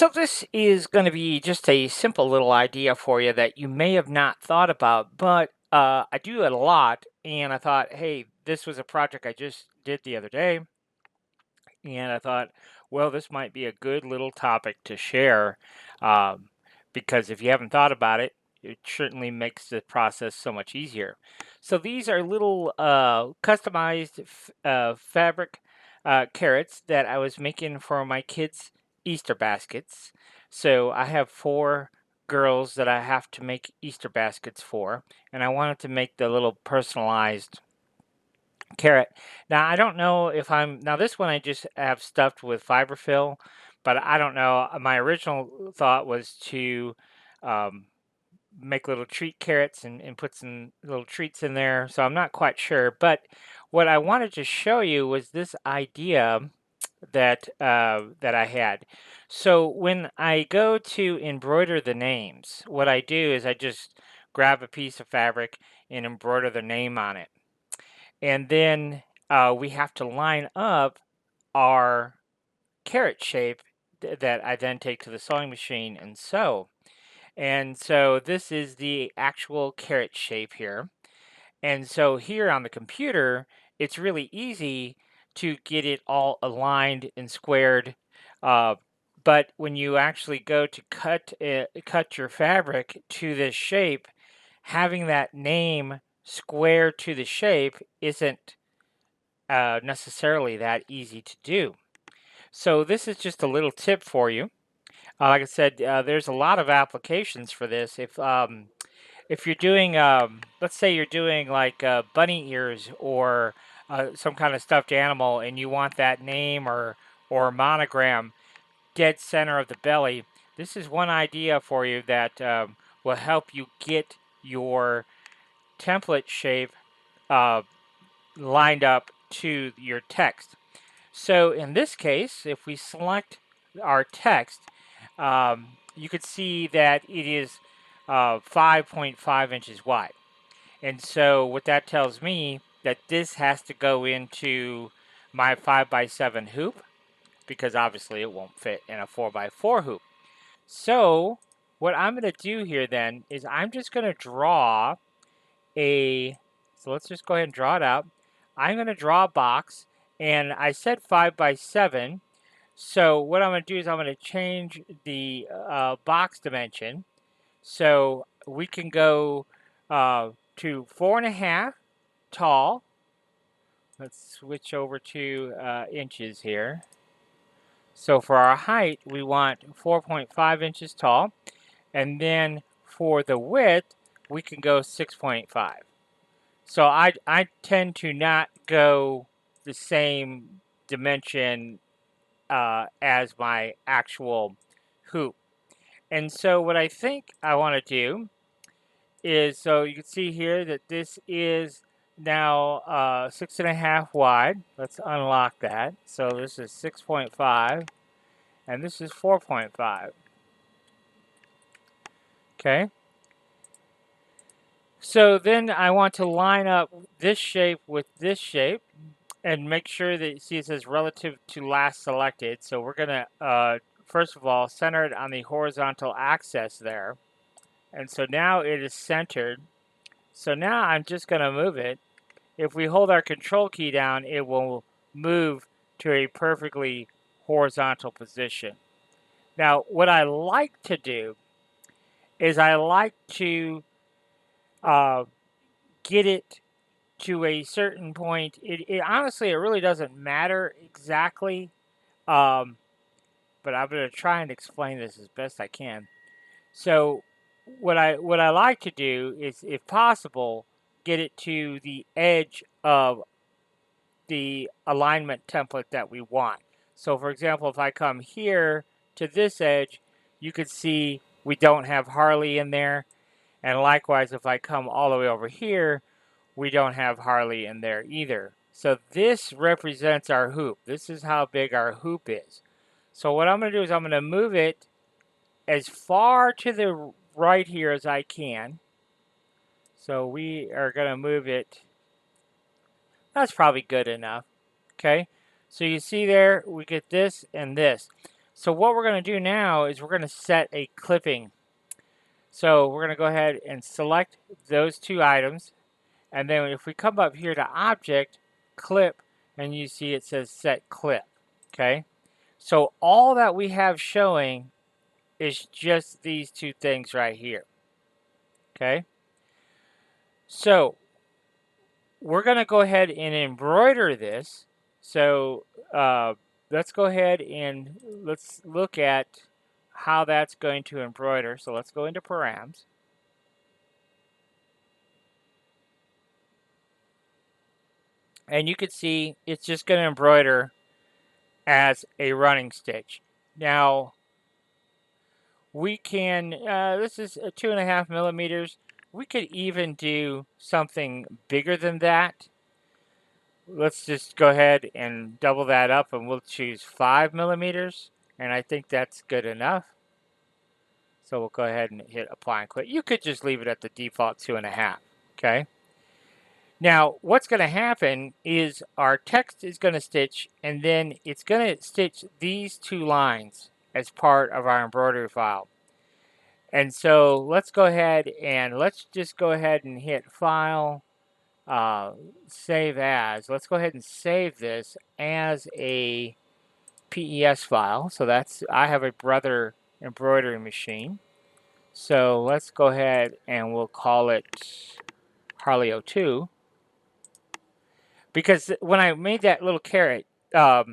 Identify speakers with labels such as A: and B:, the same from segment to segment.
A: So this is going to be just a simple little idea for you that you may have not thought about, but I do it a lot, and I thought, hey, this was a project I just did the other day, and I thought, well, this might be a good little topic to share, um, because if you haven't thought about it, it certainly makes the process so much easier. So these are little customized fabric carrots that I was making for my kids' Easter baskets. So I have four girls that I have to make Easter baskets for, and I wanted to make the little personalized carrot. Now I don't know if now this one I just have stuffed with fiberfill, but I don't know. My original thought was to um, make little treat carrots and put some little treats in there. So I'm not quite sure. But what I wanted to show you was this idea that I had. So when I go to embroider the names, what I do is I just grab a piece of fabric and embroider the name on it. And then we have to line up our carrot shape that I then take to the sewing machine and sew. And so this is the actual carrot shape here. And so here on the computer, it's really easy to get it all aligned and squared. Uh, but when you actually go to cut your fabric to this shape, having that name square to the shape isn't necessarily that easy to do. So this is just a little tip for you. Like I said, there's a lot of applications for this. If you're doing, let's say you're doing like bunny ears or some kind of stuffed animal, and you want that name or monogram dead center of the belly, this is one idea for you that will help you get your template shape uh, lined up to your text. So in this case, if we select our text, you could see that it is 5.5 inches wide. And so what that tells me that this has to go into my 5x7 hoop, because obviously it won't fit in a 4x4 hoop. So what I'm going to do here then is I'm just going to draw a, so let's just go ahead and draw it out. I'm going to draw a box, and I said 5x7. So what I'm going to do is I'm going to change the box dimension. So we can go to 4.5 tall. Let's switch over to inches here. So for our height, we want 4.5 inches tall. And then for the width, we can go 6.5. So I tend to not go the same dimension as my actual hoop. And so what I think I want to do is, so you can see here that this is now 6.5 wide. Let's unlock that. So this is 6.5 and this is 4.5. Okay. So then I want to line up this shape with this shape and make sure that you see it says relative to last selected. So we're going to, first of all, center it on the horizontal axis there. And so now it is centered. So now I'm just going to move it. If we hold our control key down, it will move to a perfectly horizontal position. Now, what I like to do is I like to uh, get it to a certain point. Honestly, it really doesn't matter exactly, um, but I'm going to try and explain this as best I can. So, what I like to do is, if possible, get it to the edge of the alignment template that we want. So, for example, if I come here to this edge, you can see we don't have Harley in there. And likewise, if I come all the way over here, we don't have Harley in there either. So this represents our hoop. This is how big our hoop is. So what I'm going to do is I'm going to move it as far to the right here as I can. So we are going to move it. That's probably good enough. Okay. So you see there, we get this and this. So what we're going to do now is we're going to set a clipping. So we're going to go ahead and select those two items. And then if we come up here to Object, Clip, and you see it says Set Clip. Okay. So all that we have showing is just these two things right here. Okay. So we're going to go ahead and embroider this. So let's go ahead and let's look at how that's going to embroider. So let's go into params. And you can see it's just going to embroider as a running stitch. Now we can, this is 2.5 millimeters. We could even do something bigger than that. Let's just go ahead and double that up and we'll choose 5 millimeters. And I think that's good enough. So we'll go ahead and hit apply and quit. You could just leave it at the default 2.5. Okay. Now, what's going to happen is our text is going to stitch, and then it's going to stitch these two lines as part of our embroidery file. And so let's go ahead and let's just go ahead and hit File, Save As. Let's go ahead and save this as a PES file. So that's, I have a Brother embroidery machine. So let's go ahead and we'll call it Harley 02. Because when I made that little carrot, I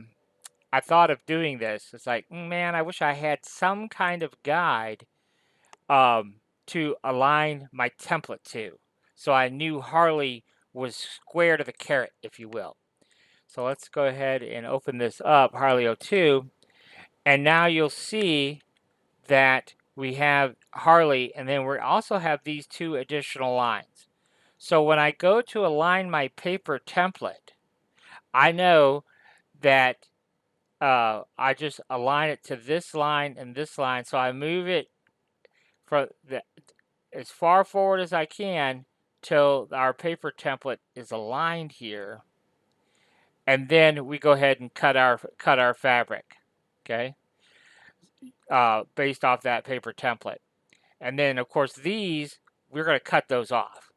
A: thought of doing this. It's like, man, I wish I had some kind of guide to align my template to. So I knew Harley was square to the carrot, if you will. So let's go ahead and open this up, Harley 02. And now you'll see that we have Harley, and then we also have these two additional lines. So when I go to align my paper template, I know that I just align it to this line and this line. So I move it from as far forward as I can till our paper template is aligned here. And then we go ahead and cut our fabric, okay, based off that paper template. And then of course these, we're going to cut those off.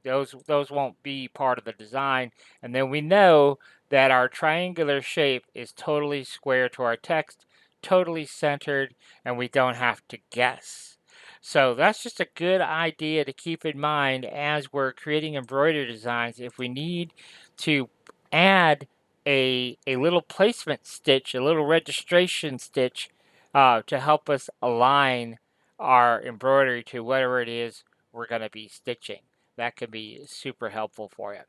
A: Those won't be part of the design. And then we know that our triangular shape is totally square to our text, totally centered, and we don't have to guess. So that's just a good idea to keep in mind as we're creating embroidery designs. If we need to add a little placement stitch, a little registration stitch to help us align our embroidery to whatever it is we're going to be stitching. That could be super helpful for you.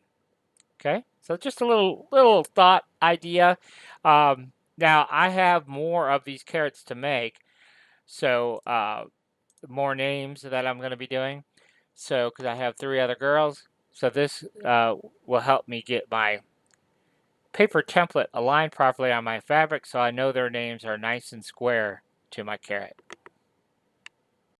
A: Okay, so just a little thought idea. Now I have more of these carrots to make, so more names that I'm going to be doing. So because I have 3 other girls, so this will help me get my paper template aligned properly on my fabric, so I know their names are nice and square to my carrot.